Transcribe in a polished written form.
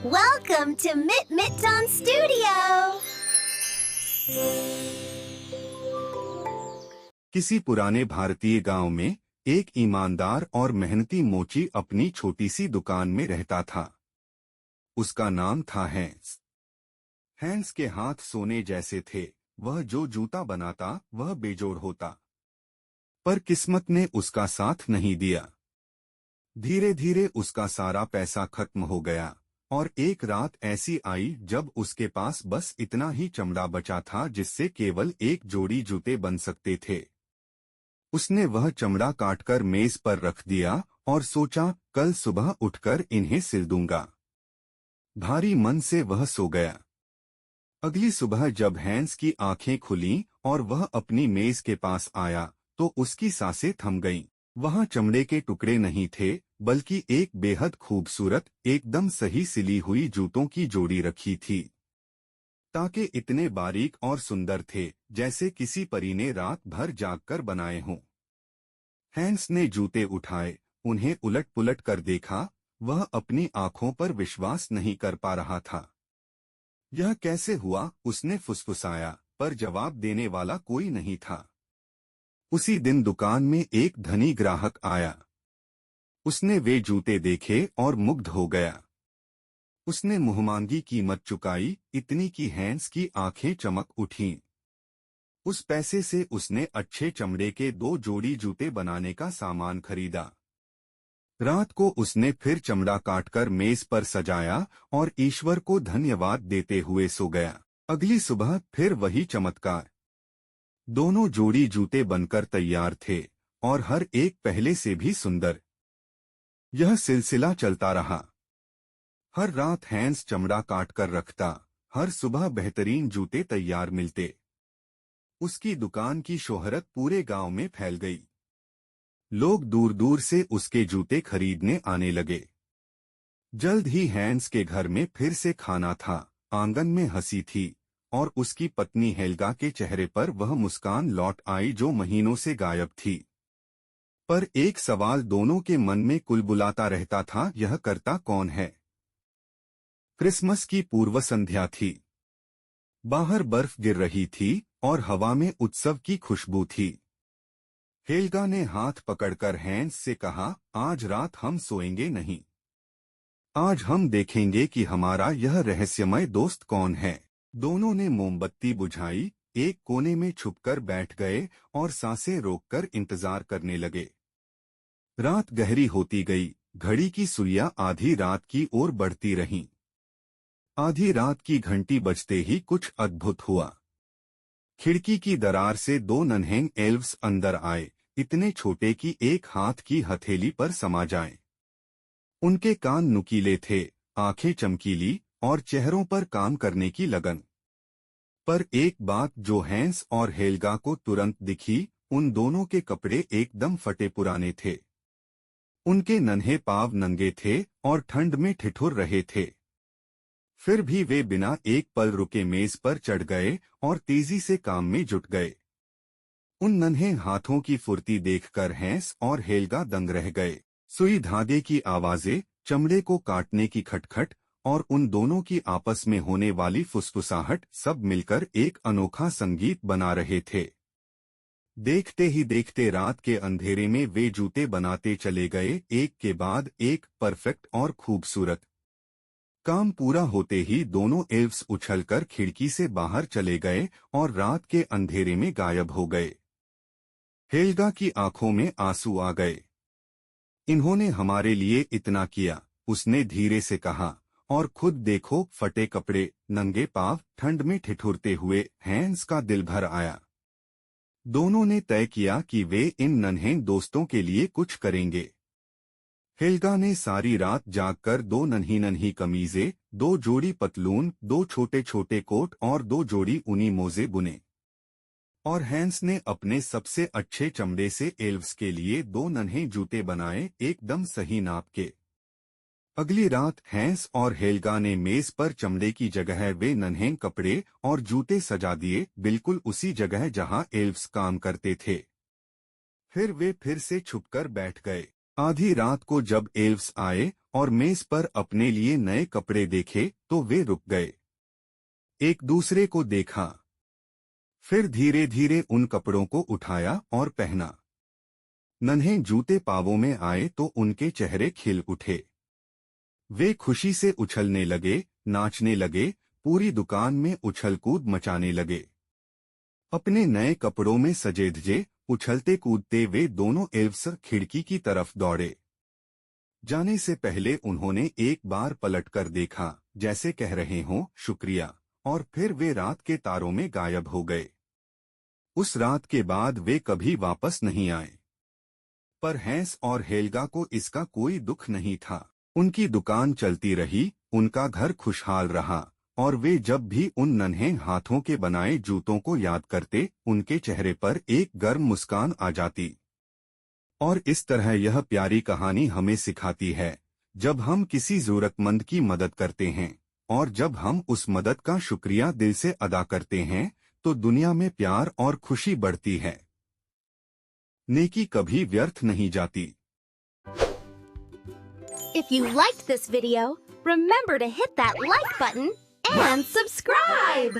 Welcome to Mit Mitton Studio! किसी पुराने भारतीय गांव में एक ईमानदार और मेहनती मोची अपनी छोटी सी दुकान में रहता था। उसका नाम था हैंस। हैंस के हाथ सोने जैसे थे। वह जो जूता बनाता वह बेजोड़ होता। पर किस्मत ने उसका साथ नहीं दिया। धीरे धीरे उसका सारा पैसा खत्म हो गया और एक रात ऐसी आई जब उसके पास बस इतना ही चमड़ा बचा था जिससे केवल एक जोड़ी जूते बन सकते थे। उसने वह चमड़ा काटकर मेज पर रख दिया और सोचा कल सुबह उठकर इन्हें सिल दूंगा। भारी मन से वह सो गया। अगली सुबह जब हैंस की आंखें खुलीं और वह अपनी मेज के पास आया तो उसकी सांसें थम गईं। वहां चमड़े के टुकड़े नहीं थे बल्कि एक बेहद खूबसूरत एकदम सही सिली हुई जूतों की जोड़ी रखी थी। ताके इतने बारीक और सुंदर थे जैसे किसी परी ने रात भर जागकर बनाए हों। हैंस ने जूते उठाए, उन्हें उलट पुलट कर देखा। वह अपनी आंखों पर विश्वास नहीं कर पा रहा था। यह कैसे हुआ, उसने फुसफुसाया, पर जवाब देने वाला कोई नहीं था। उसी दिन दुकान में एक धनी ग्राहक आया। उसने वे जूते देखे और मुग्ध हो गया। उसने मुहमांगी कीमत चुकाई, इतनी कि हैंस की आंखें चमक उठीं। उस पैसे से उसने अच्छे चमड़े के 2 जोड़ी जूते बनाने का सामान खरीदा। रात को उसने फिर चमड़ा काटकर मेज पर सजाया और ईश्वर को धन्यवाद देते हुए सो गया। अगली सुबह फिर वही चमत्कार। दोनों जोड़ी जूते बनकर तैयार थे और हर एक पहले से भी सुंदर। यह सिलसिला चलता रहा। हर रात हैंस चमड़ा काटकर रखता, हर सुबह बेहतरीन जूते तैयार मिलते। उसकी दुकान की शोहरत पूरे गांव में फैल गई। लोग दूर दूर से उसके जूते खरीदने आने लगे। जल्द ही हैंस के घर में फिर से खाना था, आंगन में हंसी थी और उसकी पत्नी हेल्गा के चेहरे पर वह मुस्कान लौट आई जो महीनों से गायब थी। पर एक सवाल दोनों के मन में कुलबुलाता रहता था, यह करता कौन है? क्रिसमस की पूर्व संध्या थी। बाहर बर्फ गिर रही थी और हवा में उत्सव की खुशबू थी। हेल्गा ने हाथ पकड़कर हैंस से कहा, आज रात हम सोएंगे नहीं। आज हम देखेंगे कि हमारा यह रहस्यमय दोस्त कौन है। दोनों ने मोमबत्ती बुझाई, एक कोने में छुपकर बैठ गए और सांसें रोककर इंतजार करने लगे। रात गहरी होती गई, घड़ी की सुइयां आधी रात की ओर बढ़ती रहीं। आधी रात की घंटी बजते ही कुछ अद्भुत हुआ। खिड़की की दरार से 2 नन्हे एल्व्स अंदर आए, इतने छोटे कि एक हाथ की हथेली पर समा जाएं। उनके कान नुकीले थे, आंखें चमकीली और चेहरों पर काम करने की लगन। पर एक बात जो हैंस और हेल्गा को तुरंत दिखी, उन दोनों के कपड़े एकदम फटे पुराने थे। उनके नन्हे पांव नंगे थे और ठंड में ठिठुर रहे थे। फिर भी वे बिना एक पल रुके मेज पर चढ़ गए और तेजी से काम में जुट गए। उन नन्हे हाथों की फुर्ती देखकर हैंस और हेल्गा दंग रह गए। सुई धागे की आवाजें, चमड़े को काटने की खटखट और उन दोनों की आपस में होने वाली फुसफुसाहट सब मिलकर एक अनोखा संगीत बना रहे थे। देखते ही देखते रात के अंधेरे में वे जूते बनाते चले गए, एक के बाद एक, परफेक्ट और खूबसूरत। काम पूरा होते ही दोनों एल्व्स उछलकर खिड़की से बाहर चले गए और रात के अंधेरे में गायब हो गए। हेल्गा की आंखों में आंसू आ गए। इन्होंने हमारे लिए इतना किया, उसने धीरे से कहा, और खुद देखो, फटे कपड़े, नंगे पांव, ठंड में ठिठुरते हुए। हैंस का दिल भर आया। दोनों ने तय किया कि वे इन नन्हे दोस्तों के लिए कुछ करेंगे। हेल्गा ने सारी रात जागकर 2 नन्ही नन्ही कमीजें, 2 जोड़ी पतलून, 2 छोटे छोटे कोट और 2 जोड़ी ऊनी मोजे बुने। और हैंस ने अपने सबसे अच्छे चमड़े से एल्व्स के लिए 2 नन्हे जूते बनाए, एकदम सही नाप के। अगली रात हैंस और हेल्गा ने मेज पर चमड़े की जगह वे नन्हे कपड़े और जूते सजा दिए, बिल्कुल उसी जगह जहां एल्व्स काम करते थे। फिर वे फिर से छुपकर बैठ गए। आधी रात को जब एल्व्स आए और मेज पर अपने लिए नए कपड़े देखे तो वे रुक गए, एक दूसरे को देखा, फिर धीरे धीरे उन कपड़ों को उठाया और पहना। नन्हे जूते पावों में आए तो उनके चेहरे खिल उठे। वे खुशी से उछलने लगे, नाचने लगे, पूरी दुकान में उछल कूद मचाने लगे। अपने नए कपड़ों में सजे धजे उछलते कूदते वे दोनों एल्व्स खिड़की की तरफ दौड़े। जाने से पहले उन्होंने एक बार पलटकर देखा, जैसे कह रहे हों शुक्रिया, और फिर वे रात के तारों में गायब हो गए। उस रात के बाद वे कभी वापस नहीं आए। पर हैंस और हेल्गा को इसका कोई दुख नहीं था। उनकी दुकान चलती रही, उनका घर खुशहाल रहा, और वे जब भी उन नन्हे हाथों के बनाए जूतों को याद करते, उनके चेहरे पर एक गर्म मुस्कान आ जाती। और इस तरह यह प्यारी कहानी हमें सिखाती है, जब हम किसी जरूरतमंद की मदद करते हैं और जब हम उस मदद का शुक्रिया दिल से अदा करते हैं, तो दुनिया में प्यार और खुशी बढ़ती है। नेकी कभी व्यर्थ नहीं जाती। If you liked this video, remember to hit that like button and subscribe!